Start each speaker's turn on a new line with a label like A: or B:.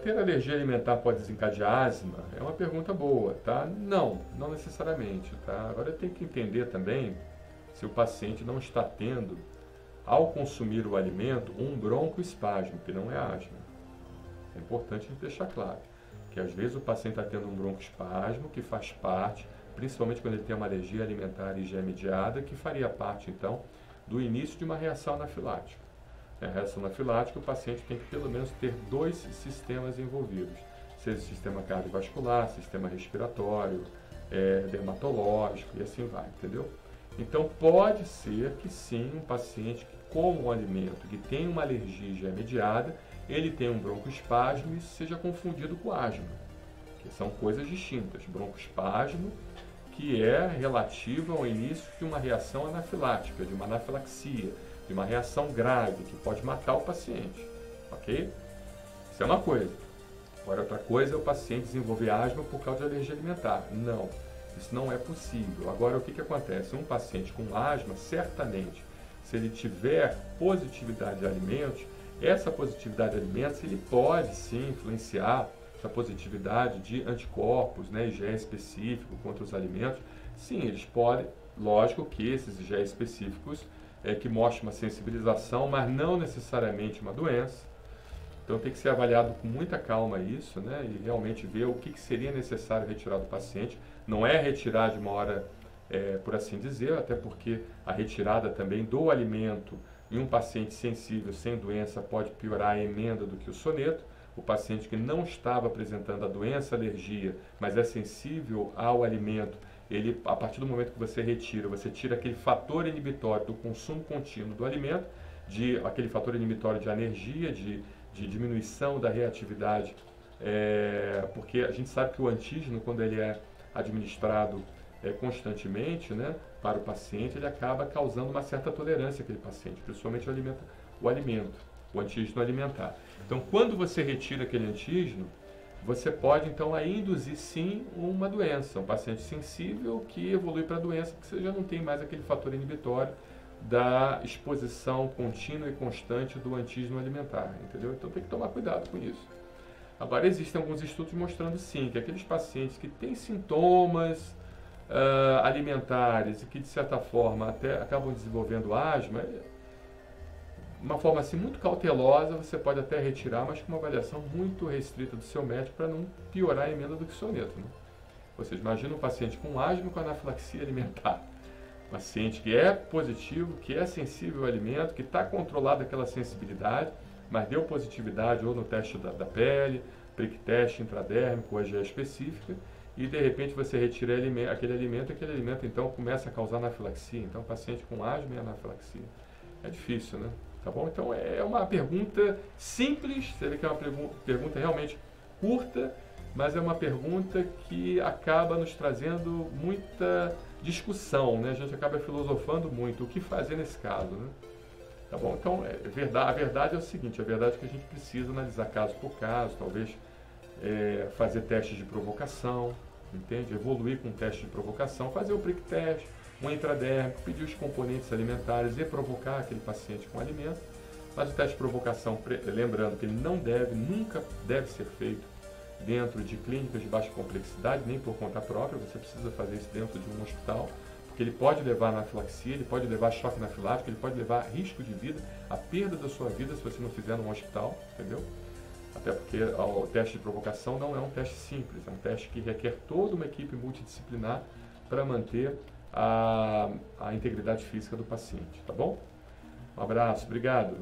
A: Ter alergia alimentar pode desencadear asma? É uma pergunta boa, tá? Não, não necessariamente, tá? Agora tem que entender também se o paciente não está tendo, ao consumir o alimento, um broncoespasmo, que não é asma. É importante a gente deixar claro que às vezes o paciente está tendo um broncoespasmo que faz parte, principalmente quando ele tem uma alergia alimentar IgE-mediada, que faria parte então do início de uma reação anafilática. A reação anafilática, o paciente tem que pelo menos ter dois sistemas envolvidos, seja o sistema cardiovascular, sistema respiratório, dermatológico e assim vai, entendeu? Então pode ser que sim, um paciente que coma um alimento que tem uma alergia IgE-mediada, ele tem um broncoespasmo e seja confundido com asma, que são coisas distintas. Broncoespasmo, que é relativo ao início de uma reação anafilática, de uma anafilaxia, de uma reação grave, que pode matar o paciente, ok? Isso é uma coisa. Agora, outra coisa é o paciente desenvolver asma por causa de alergia alimentar. Não, isso não é possível. Agora, o que acontece? Um paciente com asma, certamente, se ele tiver positividade de alimentos, essa positividade de alimentos, ele pode sim influenciar essa positividade de anticorpos, né, IgE específico contra os alimentos. Sim, eles podem, lógico que esses IgE específicos que mostram uma sensibilização, mas não necessariamente uma doença. Então tem que ser avaliado com muita calma isso, né, e realmente ver o que seria necessário retirar do paciente. Não é retirar de uma hora, por assim dizer, até porque a retirada também do alimento em um paciente sensível, sem doença, pode piorar a emenda do que o soneto. O paciente que não estava apresentando a doença, a alergia, mas é sensível ao alimento, ele, a partir do momento que você retira, você tira aquele fator inibitório do consumo contínuo do alimento, aquele fator inibitório de alergia, de diminuição da reatividade, porque a gente sabe que o antígeno, quando ele é administrado constantemente, né, para o paciente, ele acaba causando uma certa tolerância àquele paciente, principalmente o antígeno alimentar. Então, quando você retira aquele antígeno, você pode então aí induzir sim uma doença, um paciente sensível que evolui para a doença, porque você já não tem mais aquele fator inibitório da exposição contínua e constante do antígeno alimentar, entendeu? Então tem que tomar cuidado com isso. Agora, existem alguns estudos mostrando sim que aqueles pacientes que têm sintomas alimentares e que de certa forma até acabam desenvolvendo asma, uma forma assim muito cautelosa, você pode até retirar, mas com uma avaliação muito restrita do seu médico para não piorar a emenda do que soneto, né? Você imagina um paciente com asma com anafilaxia alimentar, paciente que é positivo, que é sensível ao alimento, que está controlada aquela sensibilidade, mas deu positividade ou no teste da pele, prick teste intradérmico ou IgE específica, e de repente você retira aquele alimento então começa a causar anafilaxia. Então, paciente com asma e anafilaxia. É difícil, né? Tá bom? Então, é uma pergunta simples, você vê que é uma pergunta realmente curta, mas é uma pergunta que acaba nos trazendo muita discussão, né? A gente acaba filosofando muito. O que fazer nesse caso, né? Tá bom? Então, a verdade é o seguinte, a verdade é que a gente precisa analisar caso por caso, talvez fazer testes de provocação, entende? Evoluir com teste de provocação, fazer o prick test, um intradérmico, pedir os componentes alimentares e provocar aquele paciente com alimento. Mas o teste de provocação, lembrando que ele nunca deve ser feito dentro de clínicas de baixa complexidade, nem por conta própria, você precisa fazer isso dentro de um hospital, porque ele pode levar a anafilaxia, ele pode levar choque anafilático, ele pode levar risco de vida, a perda da sua vida se você não fizer num hospital, entendeu? Até porque o teste de provocação não é um teste simples, é um teste que requer toda uma equipe multidisciplinar para manter a integridade física do paciente, tá bom? Um abraço, obrigado.